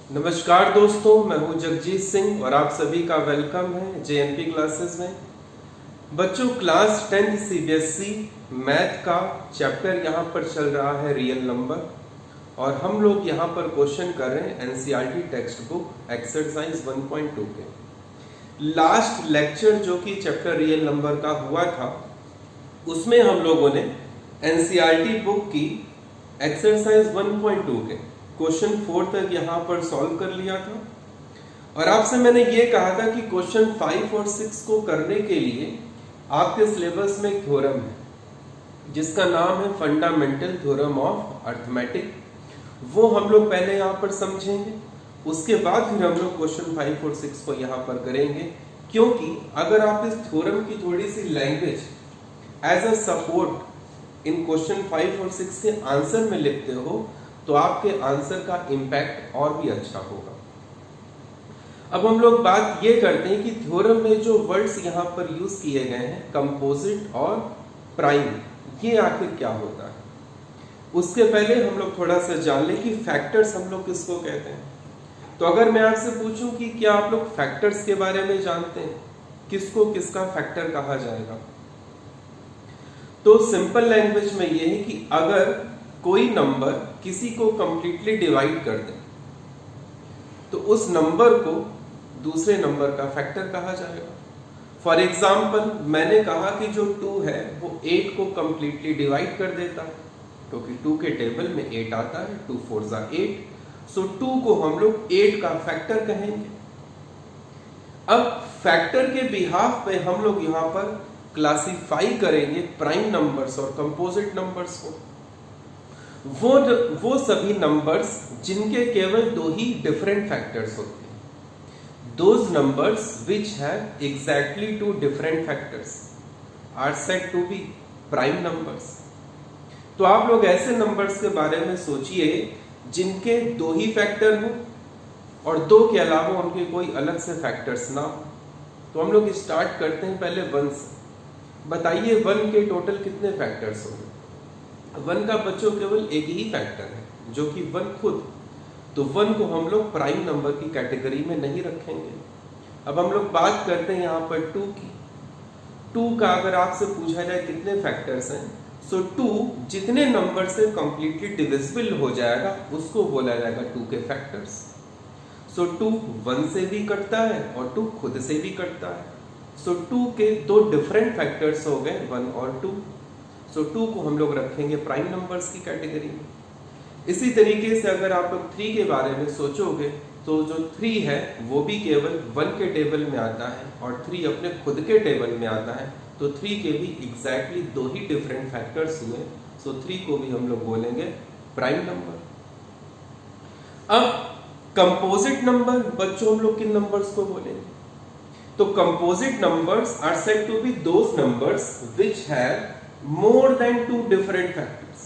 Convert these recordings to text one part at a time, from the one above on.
नमस्कार दोस्तों, मैं हूं जगजीत सिंह और आप सभी का वेलकम है जेएनपी क्लासेस में। बच्चों, क्लास 10th सीबीएसई मैथ का चैप्टर यहां पर चल रहा है रियल नंबर, और हम लोग यहां पर क्वेश्चन कर रहे हैं एनसीईआरटी टेक्स्ट बुक एक्सरसाइज 1.2 के। लास्ट लेक्चर जो कि चैप्टर रियल नंबर का हुआ था, उसमें हम लोगों ने एनसीईआरटी बुक की एक्सरसाइज 1.2 के क्वेश्चन 4 तक यहां पर सॉल्व कर लिया था। और आपसे मैंने ये कहा था कि क्वेश्चन 5 और 6 को करने के लिए आपके सिलेबस में एक थ्योरम है जिसका नाम है फंडामेंटल थ्योरम ऑफ अर्थमेटिक। वो हम लोग पहले यहां पर समझेंगे, उसके बाद फिर हम लोग क्वेश्चन 5 और 6 को यहां पर करेंगे। क्योंकि अगर आप इस थ्योरम की थोड़ी सी language as a support in question 5 और 6 के आंसर में लिखते हो तो आपके आंसर का इंपैक्ट और भी अच्छा होगा। अब हम लोग बात ये करते हैं कि थ्योरम में जो वर्ड्स यहां पर यूज किए गए हैं कंपोजिट और प्राइम, ये आखिर क्या होता है। उसके पहले हम लोग थोड़ा सा जान लें कि फैक्टर्स हम लोग किसको कहते हैं। तो अगर मैं आपसे पूछूं कि क्या आप लोग फैक्टर्स के बारे में जानते हैं, किसको किसका फैक्टर कहा जाएगा, तो सिंपल लैंग्वेज में ये है कि अगर कोई नंबर किसी को कंप्लीटली डिवाइड कर दे तो उस नंबर को दूसरे नंबर का फैक्टर कहा जाएगा। फॉर एग्जाम्पल, मैंने कहा कि जो 2 है वो 8 को कंप्लीटली डिवाइड कर देता है, क्योंकि 2 के टेबल में 8 आता है, 2 4 जा 8, सो 2 को हम लोग 8 का फैक्टर कहेंगे। अब फैक्टर के बिहाफ पे हम लोग यहां पर क्लासिफाई करेंगे प्राइम नंबर्स और कंपोजिट नंबर्स को। वो सभी नंबर्स जिनके केवल 2 ही डिफरेंट फैक्टर्स होते हैं, those numbers which have exactly 2 different factors are said to be prime numbers. तो आप लोग ऐसे नंबर्स के बारे में सोचिए जिनके 2 ही फैक्टर हो और 2 के अलावा उनके कोई अलग से फैक्टर्स ना हो। तो हम लोग स्टार्ट करते हैं पहले 1 से। बताइए 1 के टोटल कितने फैक्टर्स होंगे। 1 का बच्चों केवल एक ही फैक्टर है जो कि 1 खुद, तो 1 को हम लोग प्राइम नंबर की कैटेगरी में नहीं रखेंगे। अब हम लोग बात करते हैं यहाँ पर 2 की। 2 का अगर आपसे पूछा जाए कितने फैक्टर्स हैं, सो 2 जितने नंबर से कंप्लीटली डिविजिबल हो जाएगा उसको बोला जाएगा 2 के फैक्टर्स। सो 2 1 से भी कटता है और 2 खुद से भी कटता है। सो 2 के 2 डिफरेंट फैक्टर्स हो गए 1 और 2। सो 2 को हम लोग रखेंगे प्राइम नंबर्स की कैटेगरी में। इसी तरीके से अगर आप लोग 3 के बारे में सोचोगे तो जो 3 है वो भी केवल 1 के टेबल में आता है और 3 अपने खुद के टेबल में आता है, तो 3 के भी एग्जैक्टली 2 ही डिफरेंट फैक्टर्स हुए। सो 3 को भी हम लोग बोलेंगे प्राइम नंबर। अब कंपोजिट नंबर बच्चों हम लोग किन नंबर्स को बोलेंगे, तो composite numbers are said to be those numbers which have more than 2 different factors.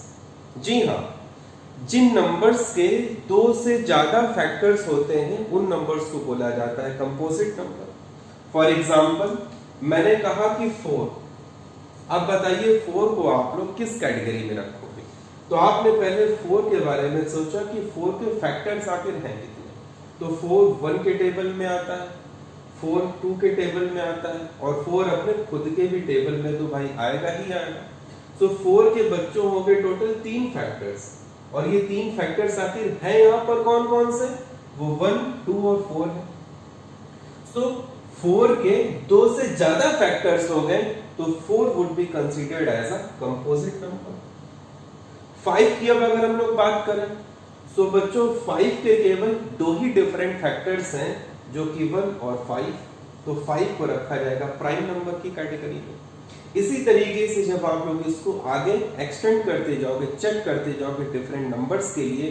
जी हाँ, जिन नंबर्स के 2 से ज्यादा फैक्टर्स होते हैं उन नंबर्स को बोला जाता है कंपोजिट नंबर। फॉर एग्जाम्पल, मैंने कहा कि 4। अब बताइए 4 को आप लोग किस कैटेगरी में रखोगे। तो आपने पहले 4 के बारे में सोचा कि 4 के फैक्टर्स आखिर हैं कितने। तो 4 1 के टेबल में आता है, 4 2 के टेबल में आता है और 4 अपने खुद के भी टेबल में तो भाई आएगा ही आएगा। तो 4 के बच्चों हो गए टोटल 3 फैक्टर्स, और ये 3 फैक्टर्स आखिर हैं यहाँ पर कौन कौन से, वो 1 2 और 4 है। सो 4 के 2 से ज्यादा फैक्टर्स हो गए तो 4 would be considered as a composite number. 5 की अब अगर हम लोग बात करें, सो बच्चों 5 के केवल 2 ही डिफरेंट फैक्टर्स हैं जो कि 1 और 5, तो 5 को रखा जाएगा प्राइम नंबर की कैटेगरी में। इसी तरीके से जब आप लोग इसको आगे एक्सटेंड करते जाओगे, चेक करते जाओगे डिफरेंट नंबर्स के लिए,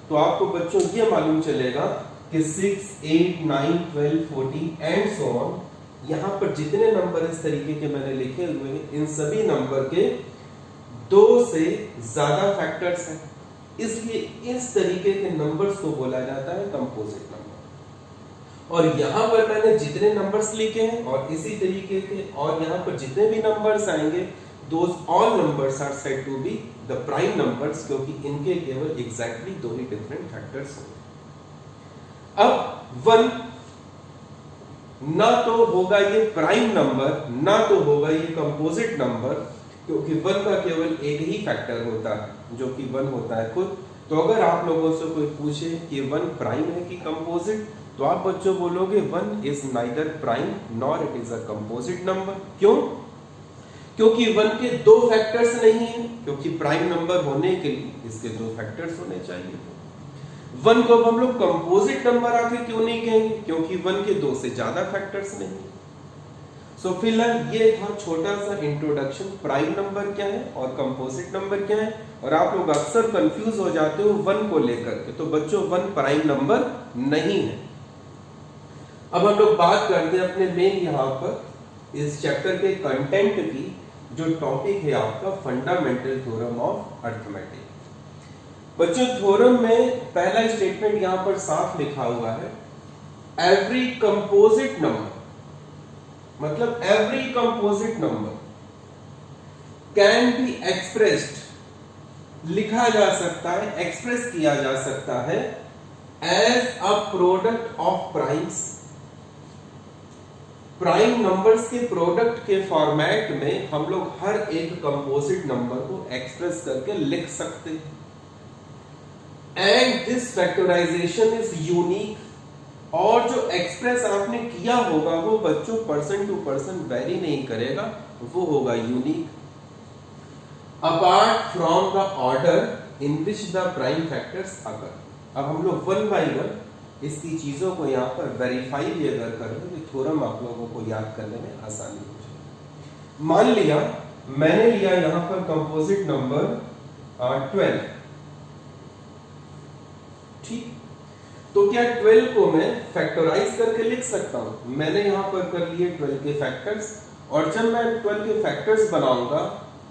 तो आपको बच्चों ये मालूम चलेगा कि 6 8 9 12 14 एंड सो ऑन, यहाँ पर जितने नंबर इस तरीके के मैंने लिखे हुए हैं इन सभी नंबर के 2 से ज्यादा फैक्टर्स हैं, इसलिए इस तरीके के नंबर्स को बोला जाता है कंपोजिट नंबर। और यहां पर मैंने जितने नंबर्स लिखे हैं और इसी तरीके के और यहां पर जितने भी नंबर्स आएंगे, those all numbers are said to be the prime numbers, क्योंकि इनके केवल एग्जैक्टली 2 ही डिफरेंट फैक्टर्स होंगे। अब 1 ना तो होगा ये प्राइम नंबर, ना तो होगा ये कंपोजिट नंबर, क्योंकि 1 का केवल एक ही फैक्टर होता है जो कि 1 होता है खुद। तो अगर आप लोगों से कोई पूछे कि 1 प्राइम है कि कंपोजिट, तो आप बच्चों बोलोगे 1 is neither prime nor it is a composite number. क्यों? क्योंकि 1 के 2 फैक्टर्स नहीं है, क्योंकि प्राइम नंबर होने के लिए इसके 2 फैक्टर्स होने चाहिए। 1 को हम लोग कंपोजिट नंबर आके क्यों नहीं कहेंगे? क्योंकि 1 के 2 से ज्यादा फैक्टर्स नहीं है। सो फिलहाल ये था छोटा सा इंट्रोडक्शन, प्राइम नंबर क्या है और कंपोजिट नंबर क्या है। और आप लोग अक्सर कंफ्यूज हो जाते हो 1 को लेकर के, तो बच्चों 1 प्राइम नंबर नहीं है। अब हम लोग बात करते हैं अपने मेन यहाँ पर इस चैप्टर के कंटेंट की, जो टॉपिक है आपका फंडामेंटल थ्योरम ऑफ अरिथमेटिक। बच्चों थ्योरम में पहला स्टेटमेंट यहां पर साफ लिखा हुआ है, एवरी कंपोजिट नंबर, मतलब every composite number can be expressed, लिखा जा सकता है, एक्सप्रेस किया जा सकता है as a product of primes. Prime numbers के प्रोडक्ट के फॉर्मेट में हम लोग हर एक कंपोजिट नंबर को एक्सप्रेस करके लिख सकते हैं। And this factorisation is unique, और जो एक्सप्रेस आपने किया होगा वो बच्चों पर्सन टू पर्सन वेरी नहीं करेगा, वो होगा unique. Apart from the order in which the prime factors occur. अब हम लोग 1 बाय 1 इसकी चीजों को यहाँ पर वेरीफाई भी अगर कर लें तो थ्योरम आप लोगों को याद करने में आसानी हो जाएगी। मान लिया मैंने लिया यहाँ पर कंपोजिट नंबर 12, ठीक, तो क्या 12 को मैं फैक्टराइज करके लिख सकता हूं? मैंने यहाँ पर कर लिए 12 के फैक्टर्स, और जब मैं 12 के फैक्टर्स बनाऊंगा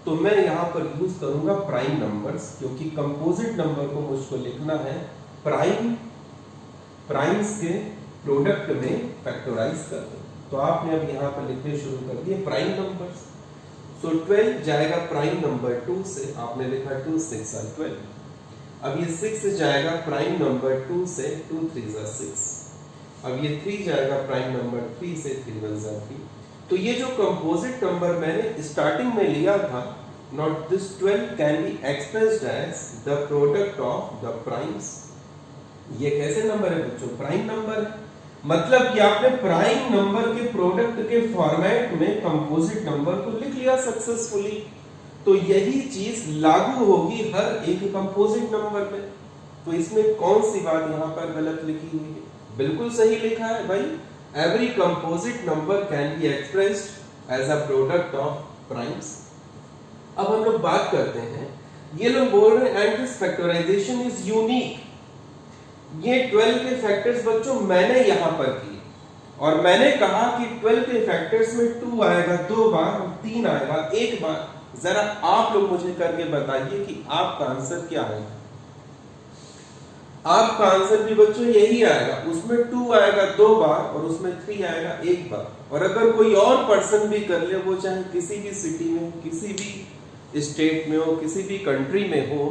तो मैं यहाँ पर यूज करूंगा प्राइम नंबर्स, क्योंकि कंपोजिट नंबर को मुझको लिखना है प्राइम्स के प्रोडक्ट में फैक्टराइज कर दो। तो आपने अब यहाँ पर लिखने शुरू कर दिए प्राइम नंबर्स। सो 12 जाएगा प्राइम नंबर 2 से, आपने लिखा 2 6 12। अब ये 6 जाएगा प्राइम नंबर 2 से, 2 3 6। अब ये 3 जाएगा प्राइम नंबर 3 से, 3 1 3। तो ये जो कंपोजिट नंबर मैंने स्टार्टिंग में लिया था, not this 12 can be expressed as the product of the primes. ये कैसे नंबर है बच्चों? प्राइम नंबर है। मतलब कि आपने प्राइम नंबर के प्रोडक्ट के फॉर्मेट में कंपोजिट नंबर को लिख लिया सक्सेसफुली। तो यही चीज लागू होगी हर एक कंपोजिट नंबर पे। तो इसमें कौन सी बात यहाँ पर गलत लिखी हुई है? बिल्कुल सही लिखा है भाई, every composite number can be expressed as a product of primes. अब हम लोग बात करते हैं, ये लोग बोल रहे हैं and this factorisation is unique. ये 12 के फैक्टर्स बच्चों मैंने यहां पर किए, और मैंने कहा कि 12 के फैक्टर्स में 2 आएगा 2 बार और 3 आएगा 1 बार। जरा आप लोग मुझे करके बताइए कि आपका आंसर क्या आएगा? आपका आंसर भी बच्चों यही आएगा, उसमें 2 आएगा 2 बार और उसमें 3 आएगा 1 बार। और अगर कोई और पर्सन भी कर ले, वो चाहे किसी भी सिटी में, किसी भी स्टेट में हो, किसी भी कंट्री में हो,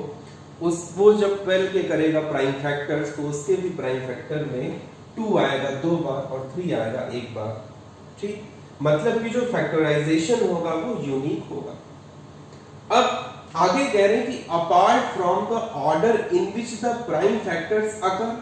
वो जब 12 के करेगा प्राइम फैक्टर्स, तो उसके भी प्राइम फैक्टर में 2 आएगा 2 बार और 3 आएगा 1 बार। ठीक, मतलब कि जो फैक्टराइजेशन होगा वो यूनिक होगा। अब आगे कह रहे हैं कि apart from the order in which the prime factors occur,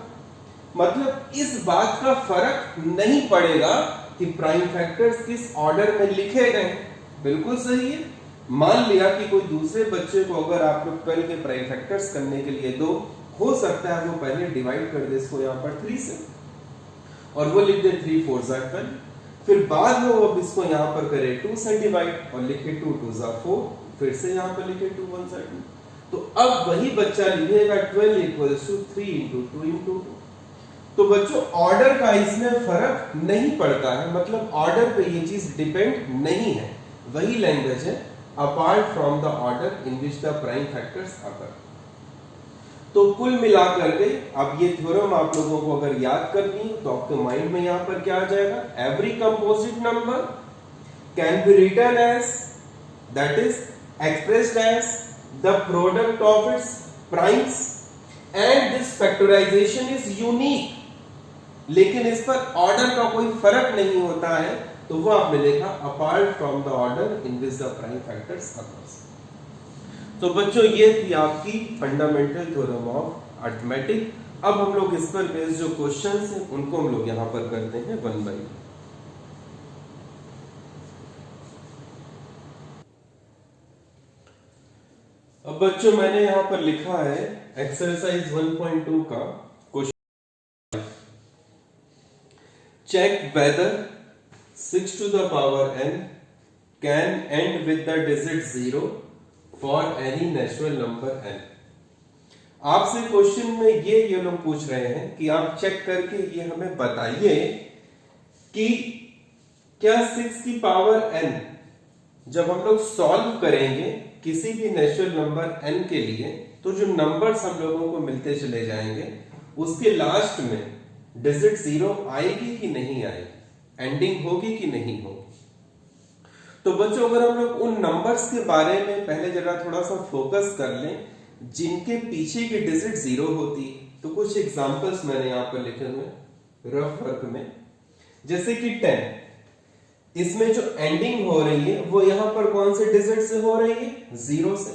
मतलब इस बात का फर्क नहीं पड़ेगा कि प्राइम फैक्टर्स किस ऑर्डर में लिखे गए। बिल्कुल सही है। मान लिया कि कोई दूसरे बच्चे को अगर आप लोग 12 के प्राइम फैक्टर्स करने के लिए दो, हो सकता है वो पहले डिवाइड कर दे इसको यहाँ पर 3 से, और वो लिख दे 3 4 12, फिर बाद में वो अब इसको यहाँ पर करे 2 से डिवाइड और लिखे 2 2 4, फिर से यहाँ पर लिखे 2 1 2। तो अब वही बच्चा लिखेगा 12 इक्वल्स टू 3 इंटू 2 इंटू 2। तो बच्चों ऑर्डर का इसमें फर्क नहीं पड़ता है, मतलब ऑर्डर पे ये चीज डिपेंड नहीं है। वही लैंग्वेज है apart from the order in which the prime factors occur. तो कुल मिलाकर के अब ये थ्योरम आप लोगों को अगर याद करनी है तो आपके माइंड में यहां पर क्या आ जाएगा? Every composite number can be written as, that is expressed as the product of its primes, and this factorization is unique, लेकिन इस पर ऑर्डर का कोई फर्क नहीं होता है, तो वो आपने लिखा apart from the order in which the prime factors occurs. तो बच्चों ये थी आपकी फंडामेंटल थ्योरम ऑफ अरिथमेटिक। अब हम लोग इस पर बेस्ड जो क्वेश्चंस हैं उनको हम लोग यहां पर करते हैं वन बाय वन। अब बच्चों मैंने यहां पर लिखा है एक्सरसाइज 1.2 का question, check whether 6 to the power n can end with the digit 0 for any natural number n। आपसे क्वेश्चन में ये लोग पूछ रहे हैं कि आप चेक करके ये हमें बताइए कि क्या 6 की पावर n जब हम लोग सॉल्व करेंगे किसी भी नेचुरल नंबर n के लिए, तो जो नंबर्स हम लोगों को मिलते चले जाएंगे उसके लास्ट में डिजिट 0 आएगी कि नहीं आएगी, एंडिंग होगी कि नहीं होगी। तो बच्चों अगर हम लोग उन नंबर्स के बारे में पहले जरा थोड़ा सा फोकस कर लें जिनके पीछे की डिजिट 0 होती है, तो कुछ एग्जांपल्स मैंने यहां पर लिखे हुए रफ वर्क में, जैसे कि 10, इसमें जो एंडिंग हो रही है वो यहां पर कौन से डिजिट से हो रही है, 0 से।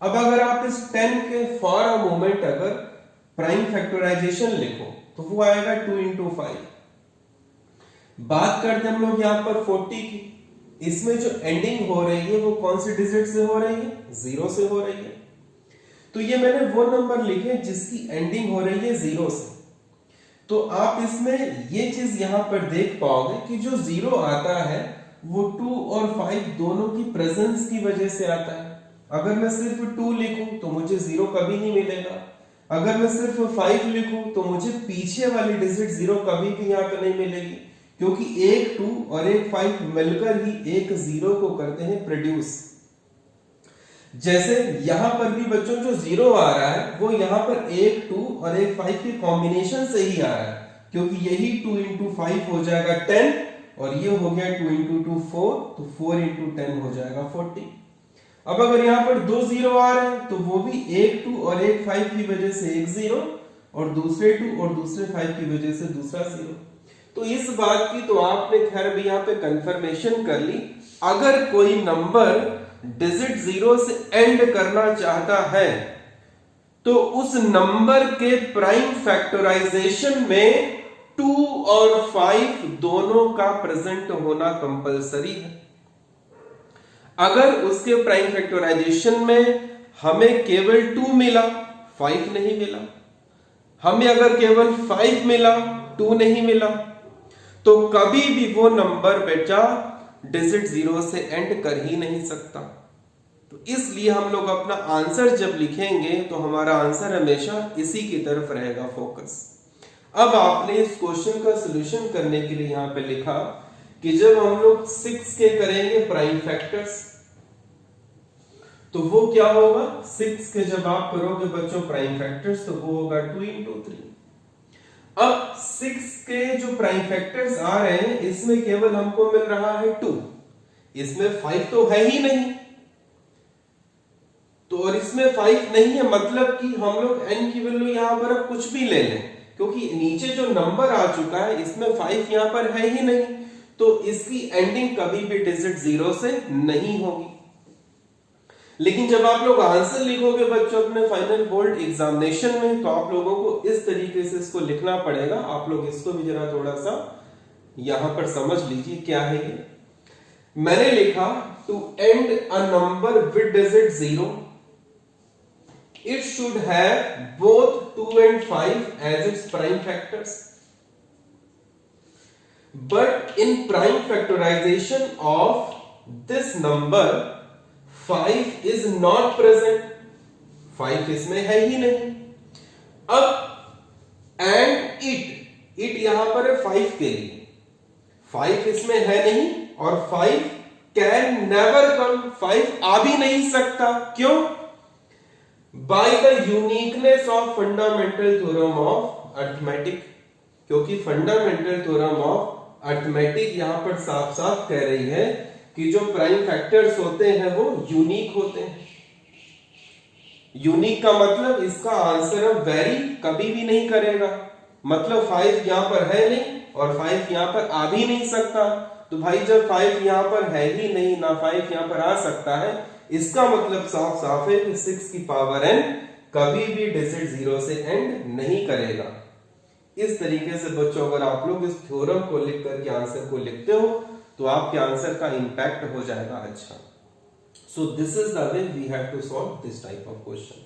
अब अगर आप इस 10 के फॉर अ मोमेंट अगर प्राइम फैक्टराइजेशन लिखो तो वो आएगा 2 into 5। बात करते हैं हम लोग यहां पर 40 की, इसमें जो एंडिंग हो रही है वो कौन से डिजिट से हो रही है, 0 से हो रही है। तो ये मैंने वो नंबर लिखे जिसकी एंडिंग हो रही है 0 से। तो आप इसमें ये चीज यहां पर देख पाओगे कि जो 0 आता है वो 2 और 5 दोनों की प्रेजेंस की वजह से आता है। अगर मैं सिर्फ 2 लिखूं तो मुझे 0 कभी नहीं मिलेगा, अगर मैं सिर्फ 5 लिखूं तो मुझे पीछे वाली डिजिट 0 कभी भी यहां पर नहीं मिलेगी, क्योंकि एक 2 और एक 5 मिलकर ही एक 0 को करते हैं प्रोड्यूस। जैसे यहां पर भी बच्चों जो 0 आ रहा है वो यहां पर एक 2 और एक 5 के कॉम्बिनेशन से ही आ रहा है, क्योंकि यही 2 into 5 हो जाएगा 10 और ये हो गया 2 into 2 4, तो 4 into 10 हो जाएगा 40। अब अगर यहां पर दो 0 आ रहे हैं तो वो भी एक 2 और एक 5 की वजह से एक 0 और दूसरे 2 और दूसरे 5 की वजह से दूसरा 0। तो इस बात की तो आपने खैर भी यहां पे कंफर्मेशन कर ली, अगर कोई नंबर डिजिट 0 से एंड करना चाहता है तो उस नंबर के प्राइम फैक्टराइजेशन में 2 और 5 दोनों का प्रेजेंट होना कंपलसरी है। अगर उसके प्राइम फैक्टराइजेशन में हमें केवल 2 मिला, 5 नहीं मिला, हमें अगर केवल 5 मिला, 2 नहीं मिला, तो कभी भी वो नंबर बेटा डिजिट 0 से एंड कर ही नहीं सकता। तो इसलिए हम लोग अपना आंसर जब लिखेंगे तो हमारा आंसर हमेशा इसी की तरफ रहेगा फोकस। अब आपने इस क्वेश्चन का सॉल्यूशन करने के लिए यहां पे लिखा कि जब हम लोग 6 के करेंगे प्राइम फैक्टर्स तो वो क्या होगा, 6 के जब आप करोगे बच्चों प्राइम फैक्टर्स तो वो होगा 2 into 3। अब 6 के जो प्राइम फैक्टर्स आ रहे हैं इसमें केवल हमको मिल रहा है 2, इसमें 5 तो है ही नहीं, तो और इसमें 5 नहीं है, मतलब कि हम लोग n की वैल्यू यहां पर अब कुछ भी ले लें, क्योंकि नीचे जो नंबर आ चुका है इसमें 5 यहां पर है ही नहीं, तो इसकी एंडिंग कभी भी डिजिट 0 से नहीं होगी। लेकिन जब आप लोग आंसर लिखोगे बच्चों अपने फाइनल बोर्ड एग्जामिनेशन में तो आप लोगों को इस तरीके से इसको लिखना पड़ेगा। आप लोग इसको भी जरा थोड़ा सा यहां पर समझ लीजिए क्या है ये। मैंने लिखा to end a number with digit 0 it should have both 2 and 5 as its prime factors, but in prime factorization of this number 5 is not present, 5 इसमें है ही नहीं। अब and it यहां पर है 5 के लिए, 5 इसमें है नहीं और 5 can never come, 5 आ भी नहीं सकता, क्यों? By the uniqueness of fundamental theorem of arithmetic, क्योंकि फंडामेंटल थ्योरम ऑफ अरिथमेटिक यहां पर साफ साफ कह रही है कि जो प्राइम फैक्टर्स होते हैं वो यूनिक होते हैं। यूनिक का मतलब इसका आंसर अब वेरी कभी भी नहीं करेगा, मतलब 5 यहां पर है नहीं और 5 यहां पर आ भी नहीं सकता। तो भाई जब 5 यहां पर है ही नहीं, ना 5 यहां पर आ सकता है, इसका मतलब साफ साफ है कि 6 की पावर n कभी भी डिजिट 0 से एंड नहीं करेगा। इस तरीके से बच्चों अगर आप लोग इस थ्योरम को लिख करके आंसर को लिखते हो तो आपके आंसर का इंपैक्ट हो जाएगा अच्छा। So this is the way we have to solve this type of question.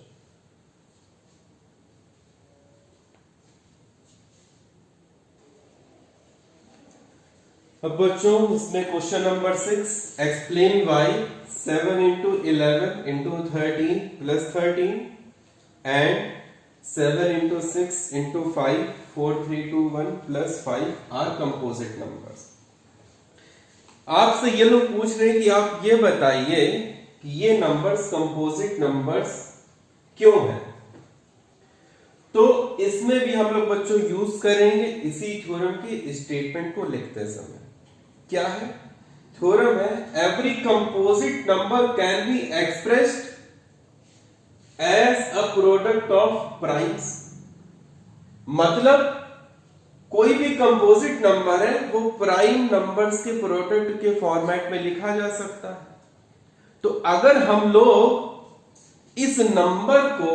अब बच्चों इसमें question number 6, explain why 7 into 11 into 13 plus 13 and 7 into 6 into 5 4 3 2 1 plus 5 are composite numbers। आपसे ये लोग पूछ रहे हैं कि आप ये बताइए कि ये नंबर्स कंपोजिट नंबर्स क्यों हैं। तो इसमें भी हम लोग बच्चों यूज करेंगे इसी थ्योरम के स्टेटमेंट को लिखते समय। क्या है थ्योरम? है every composite number can be expressed as a product of primes. मतलब कोई भी कंपोजिट नंबर है वो प्राइम नंबर्स के प्रोडक्ट के फॉर्मेट में लिखा जा सकता है। तो अगर हम लोग इस नंबर को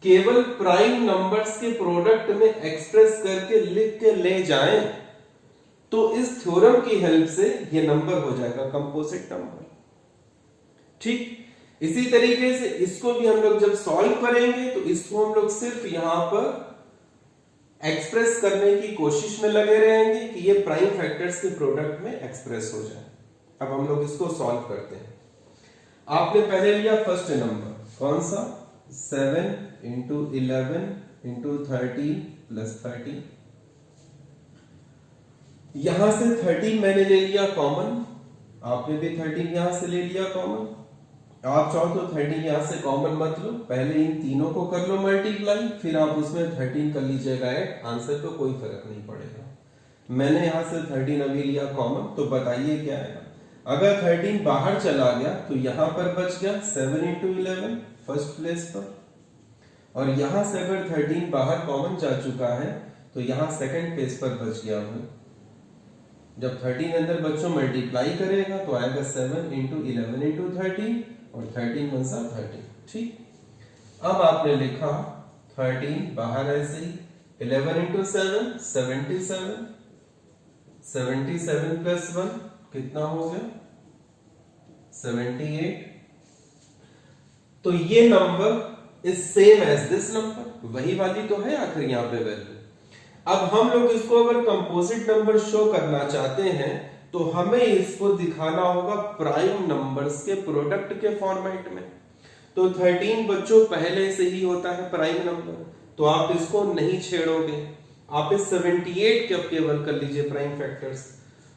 केवल प्राइम नंबर्स के प्रोडक्ट में एक्सप्रेस करके लिख के ले जाएं तो इस थ्योरम की हेल्प से ये नंबर हो जाएगा कंपोजिट नंबर। ठीक इसी तरीके से इसको भी हम लोग जब सॉल्व करेंगे तो इसको हम लोग सिर्फ यहां पर एक्सप्रेस करने की कोशिश में लगे रहेंगे कि ये प्राइम फैक्टर्स के प्रोडक्ट में एक्सप्रेस हो जाए। अब हम लोग इसको सॉल्व करते हैं। आपने पहले लिया फर्स्ट नंबर कौन सा 7 into 11 into 13 plus 13। यहां से 13 मैंने ले लिया कॉमन, आपने भी 13 यहां से ले लिया कॉमन। आप चाहो तो 13 यहां से कॉमन मत लो, पहले इन तीनों को कर लो मल्टीप्लाई, फिर आप उसमें 13 कर लीजिएगा ऐड, आंसर पे कोई फर्क नहीं पड़ेगा। मैंने यहां से 13 अभी लिया कॉमन, तो बताइए क्या आएगा। अगर 13 बाहर चला गया तो यहां पर बच गया 7 into 11 फर्स्ट प्लेस पर, और यहां से अगर 13 बाहर कॉमन जा चुका है तो यहां सेकंड प्लेस पर बच गया हूं। जब 13 अंदर बच्चों मल्टीप्लाई करेगा तो आएगा 7 into 11 into 13 और 13 1 सा 13। ठीक, अब आपने लिखा 13 बाहर ऐसे ही 11 into 7 77, 77 plus 1 कितना हो गया 78। तो ये number is same as this number, वही वाली तो है आखिर यहां पे वैल्यू। अब हम लोग इसको अगर कंपोजिट नंबर शो करना चाहते हैं तो हमें इसको दिखाना होगा प्राइम नंबर्स के प्रोडक्ट के फॉर्मेट में। तो 13 बच्चों पहले से ही होता है प्राइम नंबर, तो आप इसको नहीं छेड़ोगे, आप इस 78 के केवल कर लीजिए प्राइम फैक्टर्स।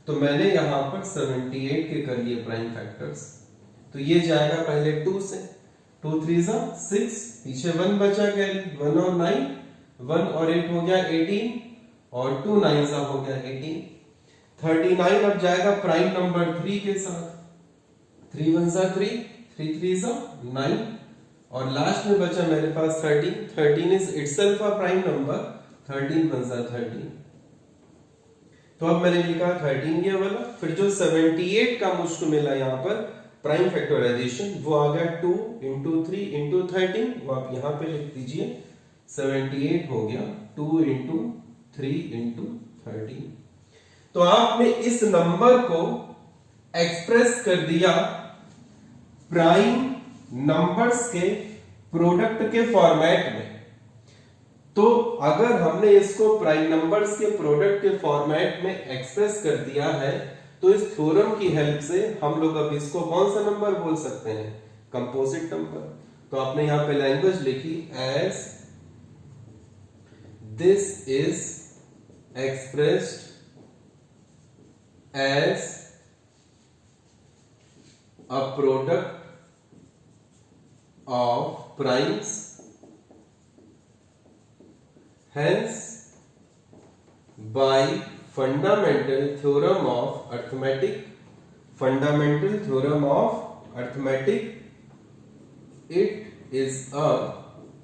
तो मैंने यहां पर 78 के कर लिए प्राइम फैक्टर्स, तो ये जाएगा पहले 2 से, 2 3 6, पीछे 1 बचा गया 1 और 9, 1 और 8 हो गया 18 और 2 9 हो गया 18। 39 अब जाएगा प्राइम नंबर 3 के साथ, 3 1 3, 3 3 9 और लास्ट में बचा मेरे पास 13। 13 is itself a prime number, 13 1 13। तो अब मैंने लिखा 13 ये वाला, फिर जो 78 का मुझको मिला यहाँ पर प्राइम फैक्टराइजेशन वो आ गया 2 into 3 into 13, वो आप यहाँ पे लिख दीजिए 78 हो गया 2 into 3 into 13। तो आपने इस नंबर को एक्सप्रेस कर दिया प्राइम नंबर्स के प्रोडक्ट के फॉर्मेट में। तो अगर हमने इसको प्राइम नंबर्स के प्रोडक्ट के फॉर्मेट में एक्सप्रेस कर दिया है तो इस थ्योरम की हेल्प से हम लोग अब इसको कौन सा नंबर बोल सकते हैं, कंपोजिट नंबर। तो आपने यहां पे लैंग्वेज लिखी as this is expressed as a product of primes, hence by fundamental theorem of arithmetic, fundamental theorem of arithmetic, it is a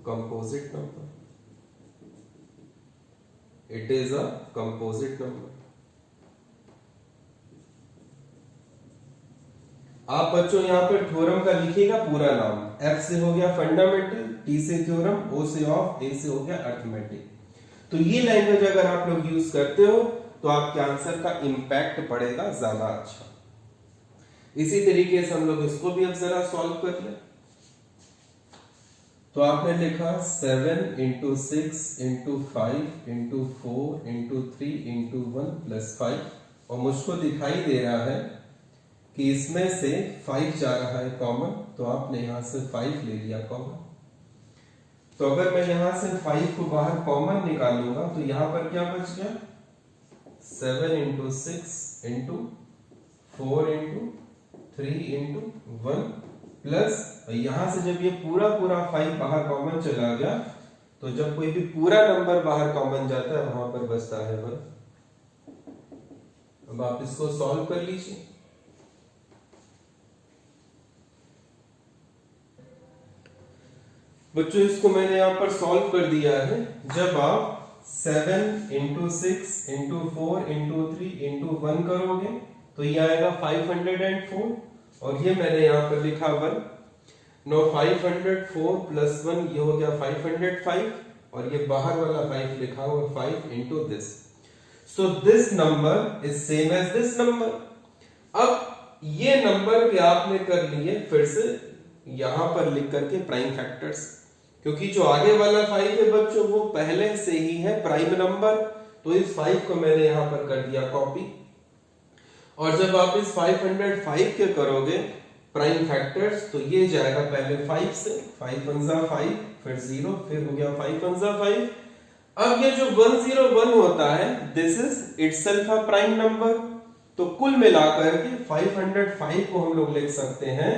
composite number। It is a composite number. आप बच्चों यहां पर theorem का लिखिएगा पूरा नाम। F से हो गया फंडामेंटल, T से थ्योरम, O से ऑफ, A से हो गया अर्थमेटिक। तो ये लैंग्वेज अगर आप लोग यूज करते हो तो आपके आंसर का इंपैक्ट पड़ेगा ज्यादा अच्छा। इसी तरीके से हम लोग इसको भी अब जरा सॉल्व कर लें। तो आपने लिखा 7 into 6 into 5 into 4 into 3 into 1 plus 5, और मुझको दिखाई दे रहा है कि इसमें से 5 जा रहा है कॉमन, तो आपने यहां से 5 ले लिया कॉमन। तो अगर मैं यहां से 5 को बाहर कॉमन निकालूंगा तो यहां पर क्या बच गया, 7 into 6 into 4 into 3 into 1 plus, यहां से जब ये पूरा 5 बाहर कॉमन चला गया, तो जब कोई भी पूरा नंबर बाहर कॉमन जाता है वहां पर बचता है 1। अब आप इसको सॉल्व कर लीजिए। बच्चों इसको मैंने यहां पर सॉल्व कर दिया है। जब आप 7 इंटू 6 इंटू 4 इंटू 3 इंटू 1 करोगे तो ये आएगा 504, और ये मैंने यहां पर लिखा 1। नो 504 प्लस 1 ये हो गया 505, और ये बाहर वाला 5 लिखा हुआ 5 into this. So this number is same as this number. अब ये नंबर भी आपने कर लिए फिर से यहां पर लिख करके प्राइम फैक्टर्स, क्योंकि जो आगे वाला 5 है बच्चों वो पहले से ही है प्राइम नंबर, तो इस 5 को मैंने यहां पर कर दिया कॉपी। और जब आप इस 505 के करोगे प्राइम फैक्टर्स तो ये जाएगा पहले 5 से, 5 1 जा 5, फिर 0, फिर हो गया 5 1 जा 5। अब ये जो 101 होता है this is itself a prime number, तो कुल मिलाकर के 505 को हम लोग लिख सकते हैं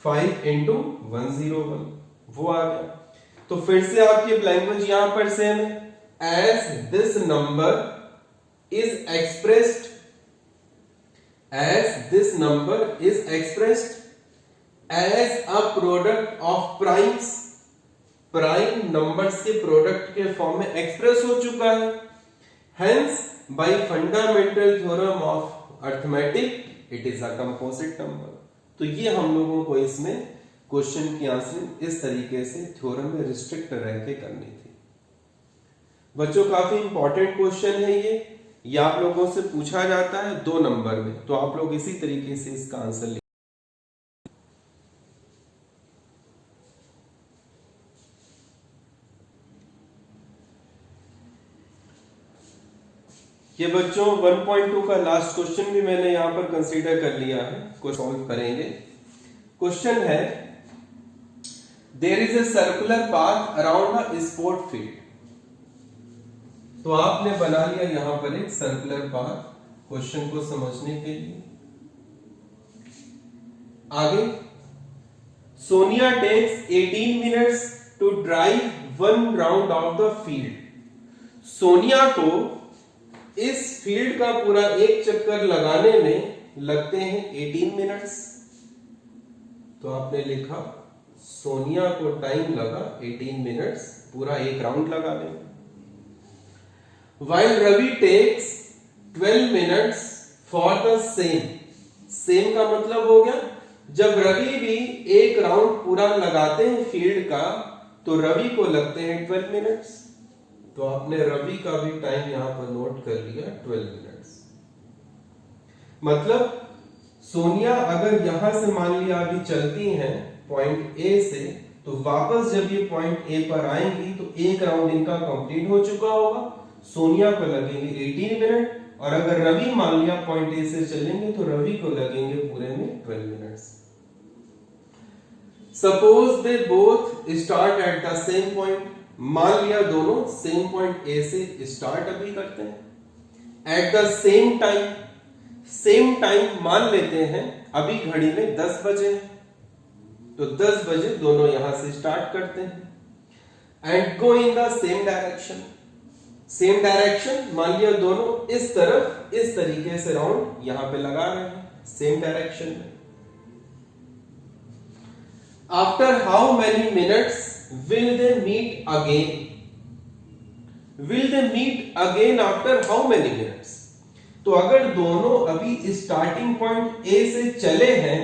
5 इंटू 101, वो आ गया। तो फिर से आपकी लैंग्वेज यहां पर सेम है। As this number is expressed, as this number is expressed as a product of primes, prime numbers के प्रोडक्ट के फॉर्म में एक्सप्रेस हो चुका है। Hence by fundamental theorem of arithmetic it is a composite number. तो ये हम लोगों को इसमें क्वेश्चन की आंसरिंग इस तरीके से थ्योरम में रिस्ट्रिक्ट रह के करनी थी। बच्चों काफी इंपॉर्टेंट क्वेश्चन है ये आप लोगों से पूछा जाता है 2 नंबर में, तो आप लोग इसी तरीके से इसका आंसर लिखें। ये बच्चों 1.2 का लास्ट क्वेश्चन भी मैंने यहां पर कंसीडर कर लिया है, को सॉल्व करेंगे। क्वेश्चन है there is a circular path around a sport field. तो आपने बना लिया यहां पर एक सर्कुलर पाथ क्वेश्चन को समझने के लिए। आगे Sonia takes 18 minutes to drive 1 round of the field. Sonia को इस फील्ड का पूरा एक चक्कर लगाने में लगते हैं 18 मिनट्स। तो आपने लिखा सोनिया को टाइम लगा 18 मिनट्स पूरा एक राउंड लगाने में। While Ravi takes 12 minutes for the same, same का मतलब हो गया जब रवि भी एक राउंड पूरा लगाते हैं फील्ड का तो रवि को लगते हैं 12 मिनट्स। तो आपने रवि का भी टाइम यहां पर नोट कर लिया 12 मिनट्स। मतलब सोनिया अगर यहां से मान लिया अभी चलती हैं पॉइंट ए से, तो वापस जब ये पॉइंट ए पर आएंगी तो एक राउंड इनका कंप्लीट हो चुका होगा, सोनिया को लगेंगे 18 मिनट, और अगर रवि मान लिया पॉइंट ए से चलेंगे तो रवि को लगेंगे पूरे में 12 minutes. Suppose they both start at the same point, मान लिया दोनों सेम पॉइंट ए से स्टार्ट अभी करते हैं। At the same time, same time मान लेते हैं अभी घड़ी में 10 बजे, तो 10 बजे दोनों यहां से स्टार्ट करते हैं। And go in the same direction, same direction मान लिया दोनों इस तरफ इस तरीके से राउंड यहां पे लगा रहे हैं सेम डायरेक्शन में। After how many minutes will they meet again? Will they meet again after how many minutes? तो अगर दोनों अभी स्टार्टिंग पॉइंट ए से चले हैं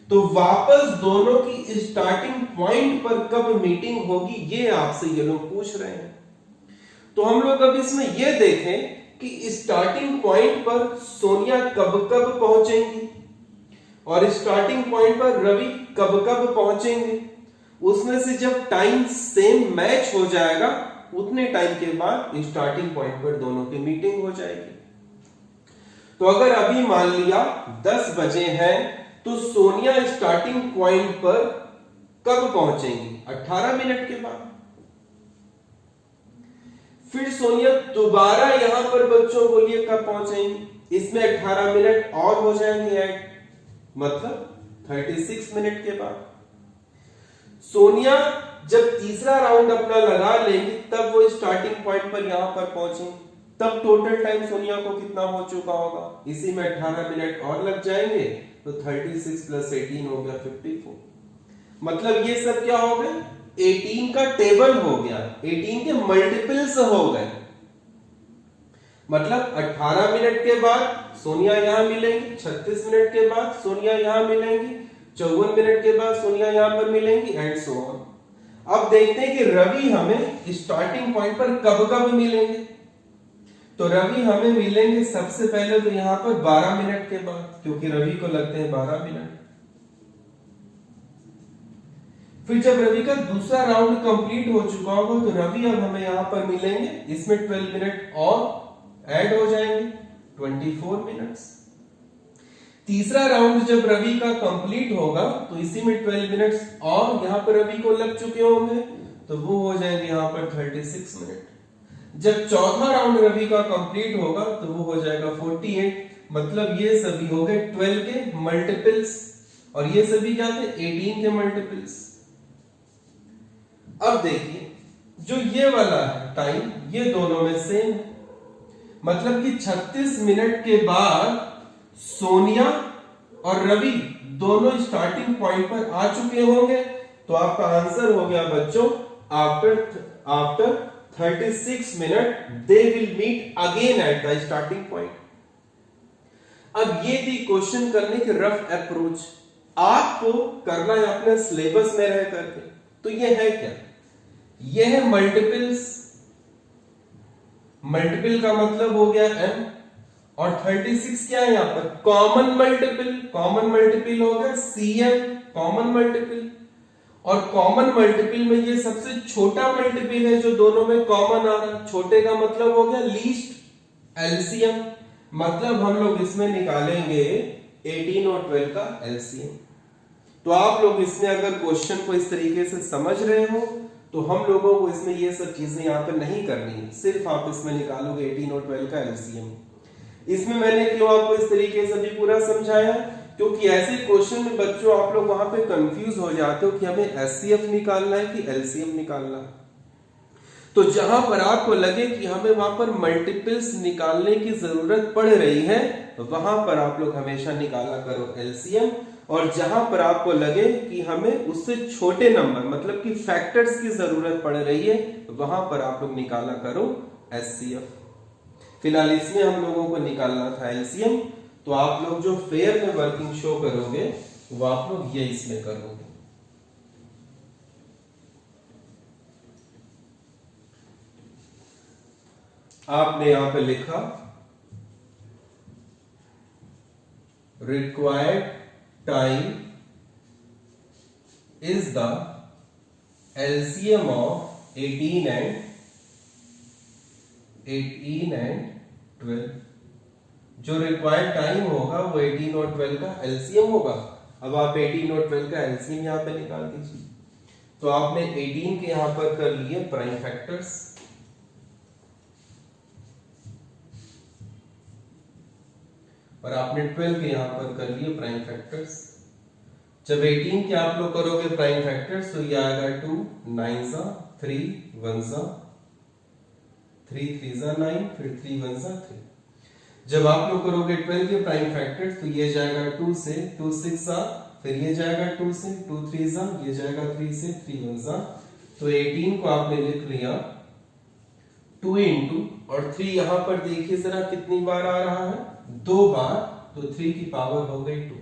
तो वापस दोनों की स्टार्टिंग पॉइंट पर कब मीटिंग होगी, ये आपसे ये लोग पूछ रहे हैं। तो हम लोग अब इसमें ये देखें कि स्टार्टिंग पॉइंट पर सोनिया कब कब पहुंचेंगी और स्टार्टिंग पॉइंट पर रवि कब कब पहुंचेंगे। उसमें से जब टाइम सेम मैच हो जाएगा उतने टाइम के बाद स्टार्टिंग पॉइंट पर दोनों की मीटिंग हो जाएगी। तो अगर अभी मान लिया 10 बजे हैं तो सोनिया स्टार्टिंग पॉइंट पर कब पहुंचेंगी, 18 मिनट के बाद। फिर सोनिया दोबारा यहां पर बच्चों बोलिए कब पहुंचेंगी, इसमें 18 मिनट और हो जाएंगे ऐड, मतलब 36 मिनट के बाद। सोनिया जब तीसरा राउंड अपना लगा लेंगी तब वो स्टार्टिंग पॉइंट पर यहां पर पहुंचेंगे, तब टोटल टाइम सोनिया को कितना हो चुका होगा, इसी में 18 मिनट और लग जाएंगे तो 36 प्लस 18 हो गया 54। मतलब ये सब क्या हो गए, 18 का टेबल हो गया, 18 के मल्टीपल्स हो गए। मतलब 18 मिनट के बाद सोनिया यहां मिलेंगी, 36 मिनट के बाद सोनिया यहां मिलेंगी, 54 मिनट के बाद सोनिया यहां पर मिलेंगी एंड सो ऑन। अब देखते हैं कि रवि हमें स्टार्टिंग पॉइंट पर कब कब मिलेंगे। तो रवि हमें मिलेंगे सबसे पहले तो यहां पर 12 मिनट के बाद, क्योंकि रवि को लगते हैं 12 मिनट। फिर जब रवि का दूसरा राउंड कंप्लीट हो चुका होगा तो रवि अब हमें यहां पर मिलेंगे, इसमें 12 मिनट और ऐड हो जाएंगे, 24 मिनट्स। तीसरा राउंड जब रवि का कंप्लीट होगा तो इसी में 12 मिनट्स और यहां पर रवि को लग चुके होंगे तो वो हो जाएंगे यहां पर 36 मिनट। जब चौथा राउंड रवि का कंप्लीट होगा तो वो हो जाएगा 48, मतलब ये सभी हो गए 12 के मल्टीपल्स और ये सभी क्या थे, 18 के मल्टीपल्स। अब देखिए जो ये वाला है टाइम, ये दोनों में सेम है, मतलब कि 36 मिनट के बाद सोनिया और रवि दोनों स्टार्टिंग पॉइंट पर आ चुके होंगे। तो आपका आंसर हो गया बच्चों, after 36 minute they will meet again at the starting point. अब ये थी क्वेश्चन करने की रफ अप्रोच, आपको करना है अपने सिलेबस में रह करके। तो ये है क्या, ये है मल्टीपल्स, मल्टीपल का मतलब हो गया m, और 36 क्या है यहां पर, कॉमन मल्टीपल, कॉमन मल्टीपल हो गया cm, कॉमन मल्टीपल। और कॉमन मल्टीपल में ये सबसे छोटा मल्टीपल है जो दोनों में कॉमन आ रहा है, छोटे का मतलब हो गया लीस्ट एलसीएम, मतलब हम लोग इसमें निकालेंगे 18 और 12 का एलसीएम। तो आप लोग इसमें अगर क्वेश्चन को इस तरीके से समझ रहे हो तो हम लोगों को इसमें ये सब चीजें यहाँ पे नहीं करनी है, सिर्फ आप इसमें निकालोगे 18 और 12 का एलसीएम। इसमें मैंने क्यों आपको इस तरीके से भी पूरा समझाया, क्योंकि ऐसे क्वेश्चन में बच्चों आप लोग वहां पे कंफ्यूज हो जाते हो कि हमें एचसीएफ निकालना है कि एलसीएम निकालना है। तो जहां पर आपको लगे कि हमें वहां पर मल्टीपल्स निकालने की जरूरत पड़ रही है वहां पर आप लोग हमेशा निकाला करो एलसीएम, और जहां पर आपको लगे कि हमें उससे छोटे नंबर मतलब कि फैक्टर्स की जरूरत पड़ रही है वहां पर आप लोग निकाला करो एचसीएफ। फिलहाल इसमें हम लोगों को निकालना था एलसीएम, तो आप लोग जो फेयर में वर्किंग शो करोगे वो आप लोग ये इसमें करोगे। आपने यहां पे लिखा required time is the LCM of 18 and 12। जो रिक्वायर्ड टाइम होगा वो 18 और 12 का एलसीएम होगा। अब आप 18 और 12 का एलसीएम यहां पे निकाल दीजिए। तो आपने 18 के यहां पर कर लिए प्राइम फैक्टर्स, और आपने 12 के यहां पर कर लिए प्राइम फैक्टर्स। जब 18 के आप लोग करोगे प्राइम फैक्टर्स तो ये आएगा 2 9 सा 3 1 सा 3 3 सा 9 फिर 3 1 सा 3। जब आप लोग करोगे 12 के प्राइम फैक्टर्स तो ये जाएगा 2 से 2 6 सा फिर ये जाएगा 2 से, 2 3 जा, ये जाएगा 3 से, 3 1 जा, तो 18 को आपने लिख लिया 2 इंटू, और 3 यहां पर देखिए जरा कितनी बार आ रहा है, 2 बार, तो 3 की पावर हो गई 2।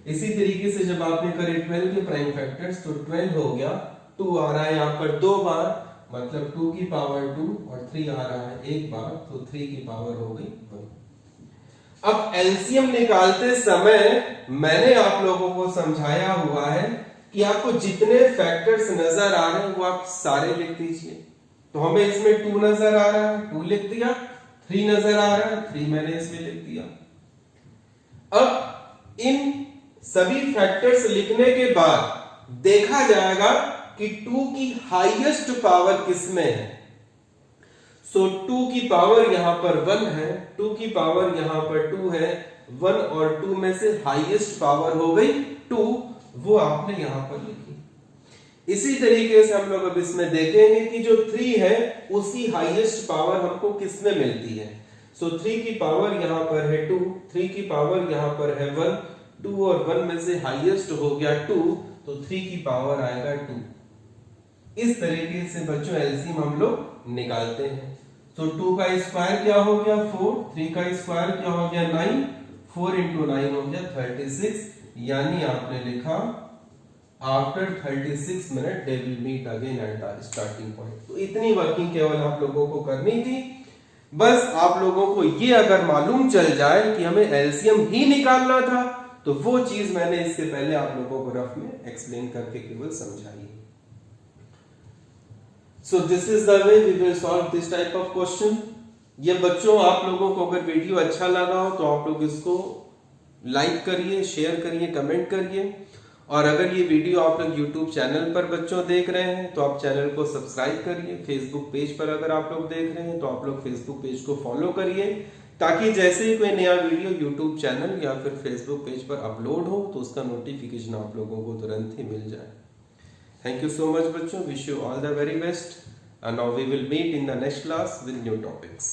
इसी तरीके से जब आपने करे 12 के प्राइम फैक्टर्स, तो 12 हो गया, 2 आ रहा है यहाँ पर 2 बार, मतलब 2 की पावर 2, और 3 आ रहा है 1 बार, तो 3 की पावर हो गई 1। अब एलसीएम निकालते समय मैंने आप लोगों को समझाया हुआ है कि आपको जितने फैक्टर्स नजर आ रहे हैं वो आप सारे लिख दीजिए। तो हमें इसमें 2 नजर आ रहा है, 2 लिख दिया, 3 नजर आ रहा है, 3 मैंने इसमें लिख दिया। अब इन सभी फैक्टर्स लिखने के बाद देखा जाएगा कि 2 की हाईएस्ट पावर किसमें है। सो 2 की पावर यहां पर 1 है, 2 की पावर यहां पर 2 है, 1 और 2 में से हाईएस्ट पावर हो गई 2, वो आपने यहां पर लिखी। इसी तरीके से हम लोग अब इसमें देखेंगे कि जो 3 है उसकी हाईएस्ट पावर हमको किसमें मिलती है। सो 3 की पावर यहां पर है 2, 3 की पावर यहां पर है 1, 2 और 1 में से हाईएस्ट हो गया 2, तो 3 की पावर आएगा 2। इस तरीके से बच्चों एलसीएम हम लोग निकालते हैं। तो 2 का स्क्वायर क्या हो गया 4, 3 का स्क्वायर क्या हो गया 9, 4 इंटू 9 हो गया 36, यानी आपने लिखा after 36 minute they will meet again at the starting point. तो इतनी वर्किंग केवल आप लोगों को करनी थी। बस आप लोगों को ये अगर मालूम चल जाए कि हमें एलसीएम ही निकालना था, तो वो चीज मैंने इससे पहले आप लोगों को रफ में एक्सप्लेन करके केवल समझाई। So this is the way we will solve this type of question. ये बच्चों आप लोगों को अगर वीडियो अच्छा लगा हो तो आप लोग इसको लाइक करिए, शेयर करिए, कमेंट करिए, और अगर ये वीडियो आप लोग YouTube चैनल पर बच्चों देख रहे हैं तो आप चैनल को सब्सक्राइब करिए। फेसबुक पेज पर अगर आप लोग देख रहे हैं तो आप लोग फेसबुक पेज को फॉलो करिए, ताकि जैसे ही कोई नया वीडियो YouTube चैनल या फिर फेसबुक पेज पर अपलोड हो तो उसका नोटिफिकेशन आप लोगों को तुरंत ही मिल जाए। Thank you so much, bachcho. Wish you all the very best. And now we will meet in the next class with new topics.